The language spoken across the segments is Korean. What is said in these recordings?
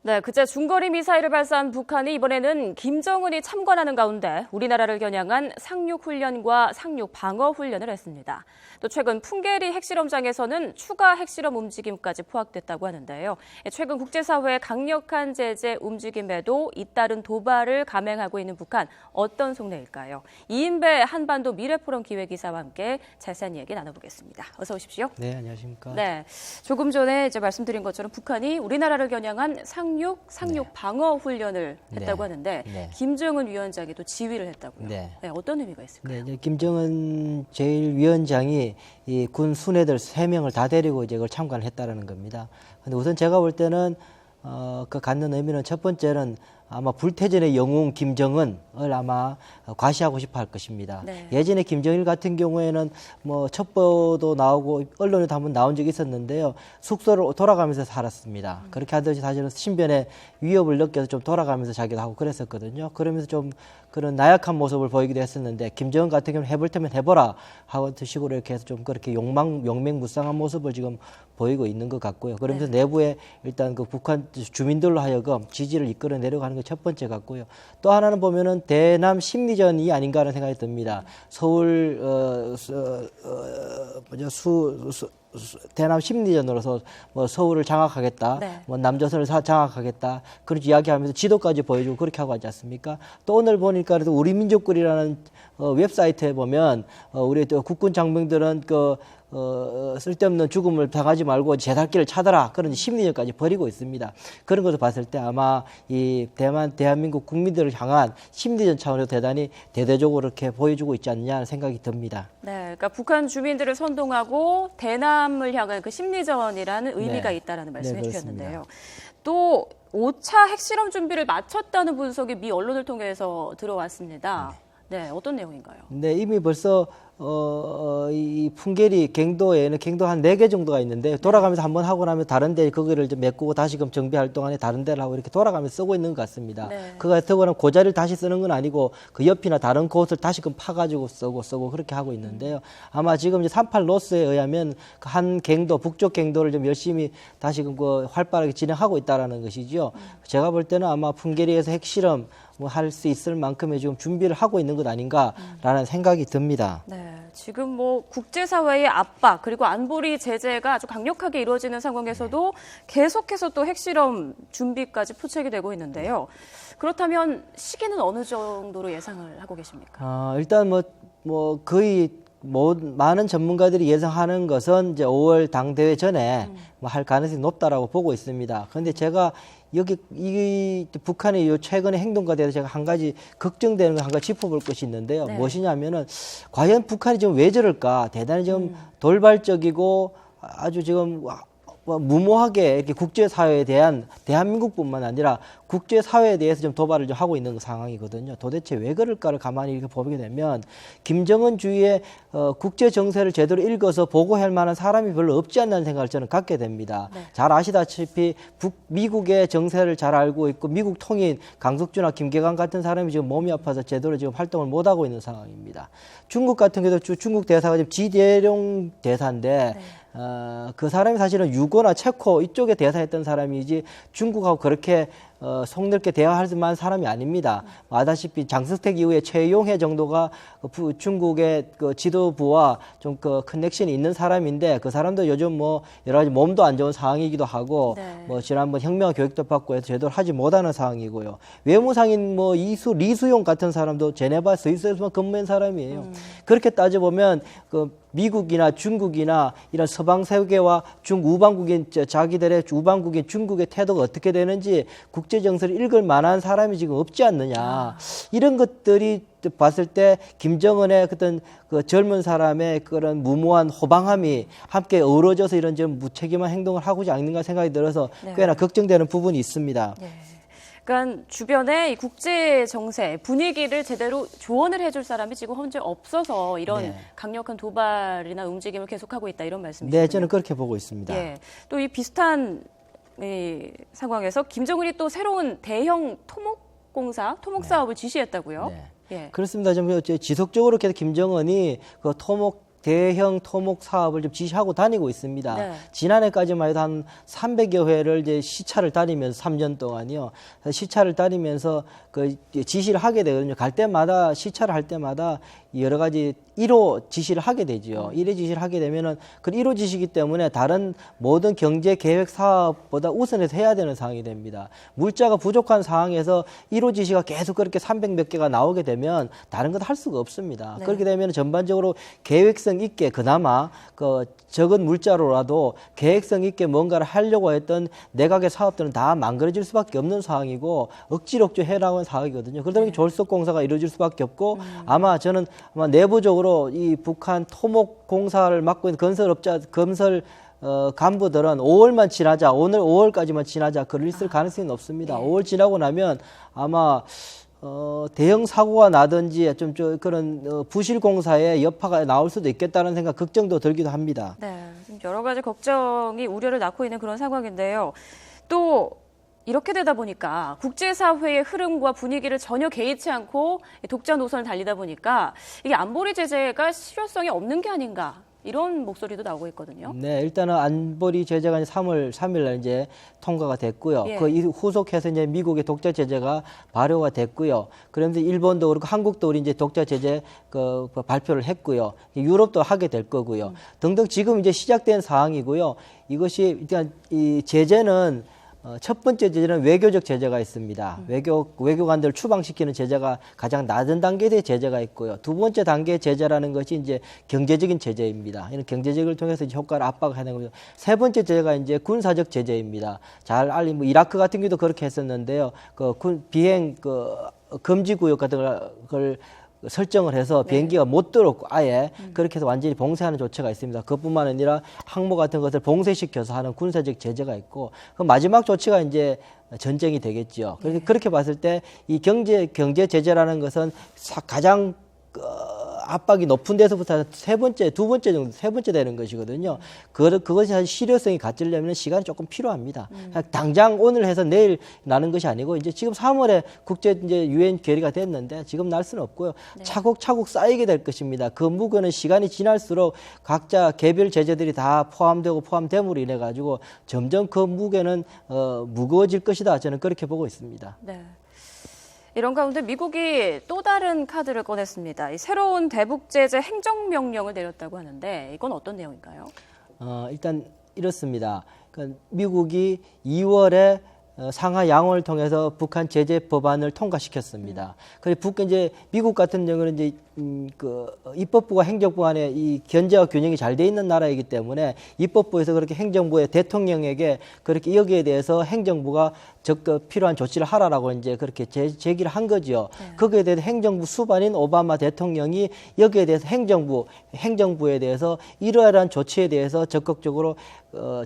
네, 그제 중거리 미사일을 발사한 북한이 이번에는 김정은이 참관하는 가운데 우리나라를 겨냥한 상륙훈련과 상륙방어훈련을 했습니다. 또 최근 풍계리 핵실험장에서는 추가 핵실험 움직임까지 포함됐다고 하는데요. 최근 국제사회의 강력한 제재 움직임에도 잇따른 도발을 감행하고 있는 북한, 어떤 속내일까요? 이인배 한반도 미래포럼 기획이사와 함께 자세한 이야기 나눠보겠습니다. 어서 오십시오. 네, 안녕하십니까. 네, 조금 전에 말씀드린 것처럼 북한이 우리나라를 겨냥한 상륙 방어 훈련을 했다고 하는데 김정은 위원장이 또 지휘를 했다고요. 네, 어떤 의미가 있을까요? 네, 김정은 제1위원장이 이 군 순애들 3명을 다 데리고 이제 그걸 참관을 했다라는 겁니다. 근데 우선 제가 볼 때는 그 갖는 의미는 첫 번째는 아마 불태전의 영웅 김정은을 아마 과시하고 싶어 할 것입니다. 네. 예전에 김정일 같은 경우에는 뭐 첩보도 나오고 언론에도 한번 나온 적이 있었는데요. 숙소를 돌아가면서 살았습니다. 그렇게 하듯이 사실은 신변에 위협을 느껴서 좀 돌아가면서 자기도 하고 그랬었거든요. 그러면서 좀 그런 나약한 모습을 보이기도 했었는데 김정은 같은 경우는 해볼 테면 해보라 하고 식으로 이렇게 해서 좀 그렇게 용맹무쌍한 모습을 지금 보이고 있는 것 같고요. 그러면서 내부에 일단 그 북한 주민들로 하여금 지지를 이끌어내려고 하는 게 첫 번째 같고요. 또 하나는 보면은 대남 심리전이 아닌가 하는 생각이 듭니다. 서울 대남 심리전으로서 뭐 서울을 장악하겠다, 뭐 남조선을 장악하겠다 그런 이야기하면서 지도까지 보여주고 그렇게 하고 하지 않습니까? 또 오늘 보니까 그래도 우리 민족글이라는 웹사이트에 보면 우리 국군 장병들은 쓸데없는 죽음을 당하지 말고 제살길을 찾아라 그런 심리전까지 벌이고 있습니다. 그런 것을 봤을 때 아마 이 대한민국 국민들을 향한 심리전 차원에서 대단히 대대적으로 이렇게 보여주고 있지 않느냐 하는 생각이 듭니다. 네, 그러니까 북한 주민들을 선동하고 대남을 향한 그 심리전이라는 의미가 있다라는 말씀해 주셨는데요. 또 5차 핵실험 준비를 마쳤다는 분석이 미 언론을 통해서 들어왔습니다. 네, 어떤 내용인가요? 네, 이미 벌써 이 풍계리 갱도에는 갱도 한 4개 정도가 있는데 돌아가면서 한번 하고 나면 다른 데 거기를 좀 메꾸고 다시금 정비 활동안에 다른 데를 하고 이렇게 돌아가면서 쓰고 있는 것 같습니다. 그 같은 경우는 그 자리를 다시 쓰는 건 아니고 그 옆이나 다른 곳을 다시금 파가지고 쓰고 그렇게 하고 있는데요. 아마 지금 이제 38 로스에 의하면 그 한 갱도, 북쪽 갱도를 좀 열심히 다시금 활발하게 진행하고 있다라는 것이죠. 제가 볼 때는 아마 풍계리에서 핵실험 뭐 할 수 있을 만큼의 지금 준비를 하고 있는 것 아닌가라는 생각이 듭니다. 네, 지금 뭐 국제사회의 압박 그리고 안보리 제재가 아주 강력하게 이루어지는 상황에서도 계속해서 또 핵실험 준비까지 포착이 되고 있는데요. 그렇다면 시기는 어느 정도로 예상을 하고 계십니까? 일단 뭐 거의 많은 전문가들이 예상하는 것은 이제 5월 당대회 전에 뭐 할 가능성이 높다라고 보고 있습니다. 그런데 제가 이 북한의 요 최근의 행동과 대해서 제가 한 가지 걱정되는 거 한 가지 짚어볼 것이 있는데요. 무엇이냐면은 과연 북한이 지금 왜 저럴까? 대단히 좀 돌발적이고 아주 지금 무모하게 이렇게 국제사회에 대한 대한민국뿐만 아니라 국제사회에 대해서 좀 도발을 좀 하고 있는 상황이거든요. 도대체 왜 그럴까를 가만히 이렇게 보게 되면 김정은 주위의 국제 정세를 제대로 읽어서 보고할 만한 사람이 별로 없지 않나는 생각을 저는 갖게 됩니다. 잘 아시다시피 미국의 정세를 잘 알고 있고 미국 통인 강석주나 김계관 같은 사람이 지금 몸이 아파서 제대로 지금 활동을 못 하고 있는 상황입니다. 중국 같은 경우도 중국 대사가 지금 지대룡 대사인데 그 사람이 사실은 유고나 체코 이쪽에 대사했던 사람이지 중국하고 그렇게 속넓게 대화할 만한 사람이 아닙니다. 아다시피 장석택 이후에 최용해 정도가 중국의 그 지도부와 좀 그 커넥션이 있는 사람인데 그 사람도 요즘 뭐 여러 가지 몸도 안 좋은 상황이기도 하고 뭐 지난번 혁명 교육도 받고 해서 제대로 하지 못하는 상황이고요. 외무상인 뭐 리수용 같은 사람도 제네바 스위스에서만 근무한 사람이에요. 그렇게 따져보면 그 미국이나 중국이나 이런 서방 세계와 우방국인 자기들의 우방국인 중국의 태도가 어떻게 되는지 국제 정세를 읽을 만한 사람이 지금 없지 않느냐. 이런 것들이 봤을 때 김정은의 어떤 그 젊은 사람의 그런 무모한 호방함이 함께 어우러져서 이런 좀 무책임한 행동을 하고자 않는가 생각이 들어서 꽤나 걱정되는 부분이 있습니다. 그러니까 주변에 이 국제 정세 분위기를 제대로 조언을 해줄 사람이 지금 현재 없어서 이런 강력한 도발이나 움직임을 계속하고 있다 이런 말씀이시죠? 네, 저는 그렇게 보고 있습니다. 또 이 비슷한 상황에서 김정은이 또 새로운 대형 토목 사업을 지시했다고요? 그렇습니다. 좀 지속적으로 계속 김정은이 그 토목 대형 토목 사업을 좀 지시하고 다니고 있습니다. 네. 지난해까지만 해도 한 300여 회를 이제 시차를 다니면서 3년 동안요. 시차를 다니면서 그 지시를 하게 되거든요. 갈 때마다 시차를 할 때마다 여러 가지 1호 지시를 하게 되죠. 1호 지시를 하게 되면은 그 1호 지시이기 때문에 다른 모든 경제 계획 사업보다 우선해서 해야 되는 상황이 됩니다. 물자가 부족한 상황에서 1호 지시가 계속 그렇게 300 몇 개가 나오게 되면 다른 것 할 수가 없습니다. 네. 그렇게 되면 전반적으로 계획성 있게 그나마 그 적은 물자로라도 계획성 있게 뭔가를 하려고 했던 내각의 사업들은 다 망가질 수밖에 없는 상황이고 억지로 해나가는 상황이거든요. 그러다 보니 졸속공사가 이루어질 수밖에 없고 아마 저는 아마 내부적으로 이 북한 토목 공사를 맡고 있는 건설 간부들은 5월만 지나자, 오늘 5월까지만 지나자, 그럴 있을 가능성이 높습니다. 5월 지나고 나면 아마 대형 사고가 나든지 좀 그런 부실 공사의 여파가 나올 수도 있겠다는 생각, 걱정도 들기도 합니다. 네, 좀 여러 가지 걱정이 우려를 낳고 있는 그런 상황인데요. 또 이렇게 되다 보니까 국제사회의 흐름과 분위기를 전혀 개의치 않고 독자 노선을 달리다 보니까 이게 안보리 제재가 실효성이 없는 게 아닌가, 이런 목소리도 나오고 있거든요. 네, 일단은 안보리 제재가 3월 3일 날 이제 통과가 됐고요. 예. 그 후속해서 이제 미국의 독자 제재가 발효가 됐고요. 그러면서 일본도 그렇고 한국도 우리 이제 독자 제재 그 발표를 했고요. 유럽도 하게 될 거고요. 등등 지금 이제 시작된 사항이고요. 이것이 일단 이 제재는 첫 번째 제재는 외교적 제재가 있습니다. 외교관들을 추방시키는 제재가 가장 낮은 단계의 제재가 있고요. 두 번째 단계의 제재라는 것이 이제 경제적인 제재입니다. 이런 경제적을 통해서 이제 효과를 압박하는 거죠. 세 번째 제재가 이제 군사적 제재입니다. 잘 알린 이라크 같은 경우도 그렇게 했었는데요. 그 비행 금지 구역 같은 걸 설정을 해서 비행기가 못 들어오고 아예 그렇게 해서 완전히 봉쇄하는 조치가 있습니다. 그것뿐만 아니라 항모 같은 것을 봉쇄시켜서 하는 군사적 제재가 있고 그 마지막 조치가 이제 전쟁이 되겠죠. 그래서 그렇게 봤을 때 이 경제 제재라는 것은 가장 압박이 높은 데서부터 세 번째 되는 것이거든요. 그것이 사실 실효성이 갖추려면 시간이 조금 필요합니다. 당장 오늘 해서 내일 나는 것이 아니고 이제 지금 3월에 국제 이제 유엔 결의가 됐는데 지금 날 수는 없고요. 차곡차곡 쌓이게 될 것입니다. 그 무게는 시간이 지날수록 각자 개별 제재들이 다 포함됨으로 인해 가지고 점점 그 무게는 무거워질 것이다. 저는 그렇게 보고 있습니다. 네. 이런 가운데 미국이 또 다른 카드를 꺼냈습니다. 이 새로운 대북 제재 행정명령을 내렸다고 하는데 이건 어떤 내용인가요? 일단 이렇습니다. 그러니까 미국이 2월에 상하 양원을 통해서 북한 제재 법안을 통과시켰습니다. 그리고 이제 미국 같은 경우는 이제 그 입법부와 행정부 간의 이 견제와 균형이 잘 돼 있는 나라이기 때문에 입법부에서 그렇게 행정부의 대통령에게 그렇게 여기에 대해서 행정부가 적극 필요한 조치를 하라라고 이제 그렇게 제기를 한 거죠. 거기에 대해서 행정부 수반인 오바마 대통령이 여기에 대해서 행정부에 대해서 이러한 조치에 대해서 적극적으로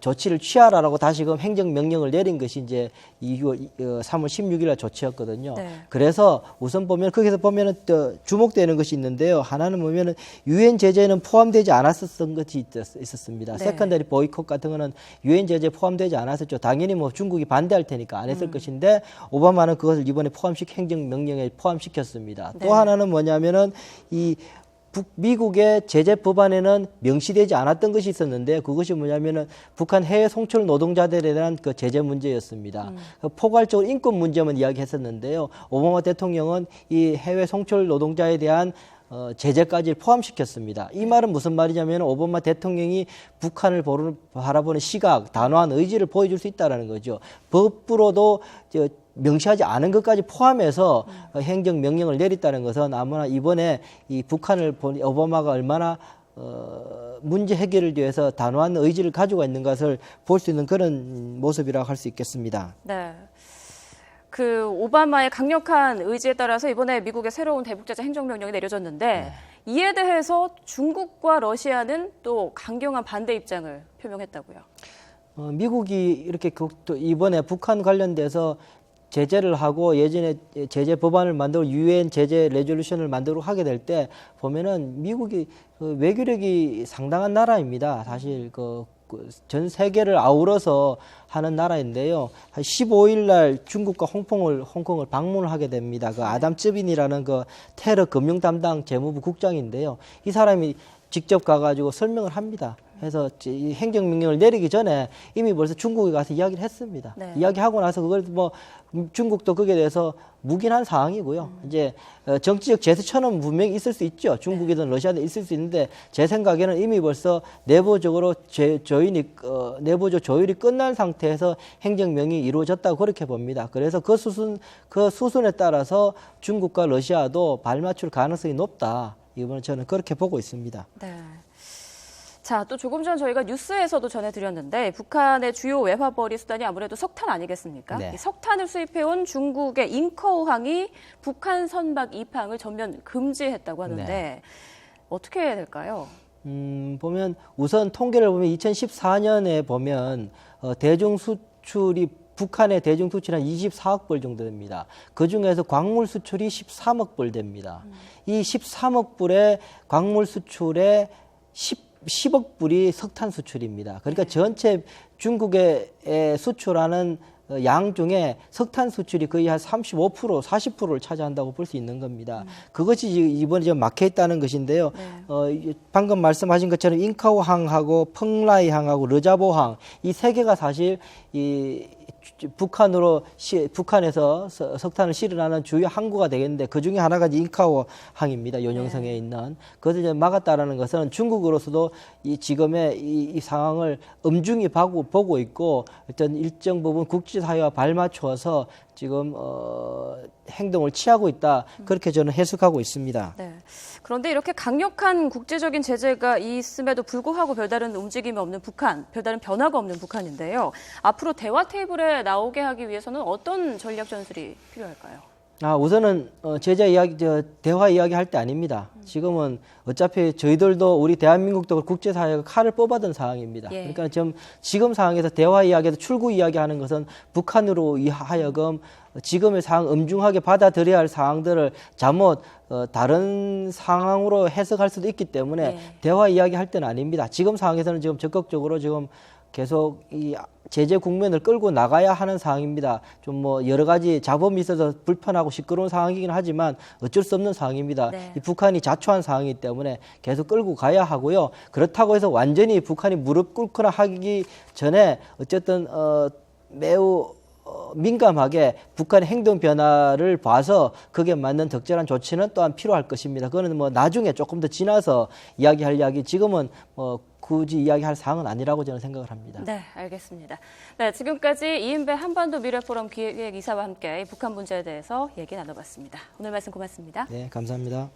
조치를 취하라라고 다시금 행정명령을 내린 것이 이제 3월 16일 날 조치였거든요. 네. 그래서 우선 보면 거기서 보면은 또 주목되는 것이 있는데요. 하나는 보면은 유엔 제재는 포함되지 않았었던 것이 있었습니다. 네. 세컨더리 보이콧 같은 거는 유엔 제재 포함되지 않았었죠. 당연히 뭐 중국이 반대할 테니까 안 했을 것인데 오바마는 그것을 이번에 행정명령에 포함시켰습니다. 네. 또 하나는 뭐냐면은 이 미국의 제재 법안에는 명시되지 않았던 것이 있었는데 그것이 뭐냐면은 북한 해외 송출 노동자들에 대한 그 제재 문제였습니다. 포괄적으로 인권 문제만 이야기했었는데요. 오바마 대통령은 이 해외 송출 노동자에 대한 제재까지 포함시켰습니다. 이 말은 무슨 말이냐면 오바마 대통령이 북한을 바라보는 시각, 단호한 의지를 보여줄 수 있다는 거죠. 법으로도 명시하지 않은 것까지 포함해서 행정명령을 내렸다는 것은 아무나 이번에 이 북한을 본 오바마가 얼마나 문제 해결을 위해서 단호한 의지를 가지고 있는 것을 볼 수 있는 그런 모습이라고 할 수 있겠습니다. 네. 그 오바마의 강력한 의지에 따라서 이번에 미국의 새로운 대북제재 행정명령이 내려졌는데 이에 대해서 중국과 러시아는 또 강경한 반대 입장을 표명했다고요. 미국이 이렇게 또 이번에 북한 관련돼서 제재를 하고 예전에 제재 법안을 만들고 유엔 제재 레졸루션을 만들고 하게 될 때 보면은 미국이 그 외교력이 상당한 나라입니다. 사실 전 세계를 아우러서 하는 나라인데요. 한 15일 날 중국과 홍콩을 방문을 하게 됩니다. 그 아담 쯔빈이라는 그 테러 금융 담당 재무부 국장인데요. 이 사람이 직접 가가지고 설명을 합니다. 그래서 이 행정명령을 내리기 전에 이미 벌써 중국에 가서 이야기를 했습니다. 네. 이야기하고 나서 그걸 뭐 중국도 거기에 대해서 묵인한 상황이고요. 이제 정치적 제스처는 분명히 있을 수 있죠. 중국이든 러시아든 있을 수 있는데 제 생각에는 이미 벌써 내부적으로 내부적 조율이 끝난 상태에서 행정명령이 이루어졌다고 그렇게 봅니다. 그래서 그 수순에 따라서 중국과 러시아도 발맞출 가능성이 높다. 이번에 저는 그렇게 보고 있습니다. 네. 자, 또 조금 전 저희가 뉴스에서도 전해드렸는데 북한의 주요 외화벌이 수단이 아무래도 석탄 아니겠습니까? 네. 이 석탄을 수입해온 중국의 잉커황이 북한 선박 입항을 전면 금지했다고 하는데 네. 어떻게 해야 될까요? 보면 우선 통계를 보면 2014년에 보면 대중 수출이 북한의 대중 수출이 한 24억 불 정도 됩니다. 그 중에서 광물 수출이 13억 불 됩니다. 이 13억 불의 광물 수출의 10억 불이 석탄 수출입니다. 그러니까 전체 중국에 수출하는 양 중에 석탄 수출이 거의 한 35%, 40%를 차지한다고 볼 수 있는 겁니다. 그것이 이번에 좀 막혀 있다는 것인데요. 방금 말씀하신 것처럼 잉카오항하고 펑라이항하고 르자보항 이 세 개가 사실 이 북한에서 석탄을 실어나는 주요 항구가 되겠는데 그 중에 하나가 잉카오 항입니다. 요령성에 있는. 그것을 이제 막았다라는 것은 중국으로서도 이 지금의 이 상황을 엄중히 보고 있고 어떤 일정 부분 국제사회와 발맞춰서 지금 행동을 취하고 있다. 그렇게 저는 해석하고 있습니다. 네. 그런데 이렇게 강력한 국제적인 제재가 있음에도 불구하고 별다른 움직임이 없는 북한, 별다른 변화가 없는 북한인데요. 앞으로 대화 테이블에 나오게 하기 위해서는 어떤 전략 전술이 필요할까요? 우선은 대화 이야기 할 때 아닙니다. 지금은 어차피 저희들도 우리 대한민국도 국제사회가 칼을 뽑아든 상황입니다. 예. 그러니까 지금 상황에서 대화 이야기에서 출구 이야기하는 것은 북한으로 하여금 지금의 상황 엄중하게 받아들여야 할 상황들을 잘못 다른 상황으로 해석할 수도 있기 때문에 예. 대화 이야기 할 때는 아닙니다. 지금 상황에서는 지금 적극적으로 지금 계속 이 제재 국면을 끌고 나가야 하는 상황입니다. 좀 뭐 여러 가지 잡음이 있어서 불편하고 시끄러운 상황이긴 하지만 어쩔 수 없는 상황입니다. 네. 이 북한이 자초한 상황이기 때문에 계속 끌고 가야 하고요. 그렇다고 해서 완전히 북한이 무릎 꿇거나 하기 전에 어쨌든 매우 민감하게 북한의 행동 변화를 봐서 그게 맞는 적절한 조치는 또한 필요할 것입니다. 그거는 뭐 나중에 조금 더 지나서 이야기할 이야기, 지금은 굳이 이야기할 사항은 아니라고 저는 생각을 합니다. 네, 알겠습니다. 네, 지금까지 이인배 한반도 미래포럼 기획이사와 함께 북한 문제에 대해서 얘기 나눠봤습니다. 오늘 말씀 고맙습니다. 네, 감사합니다.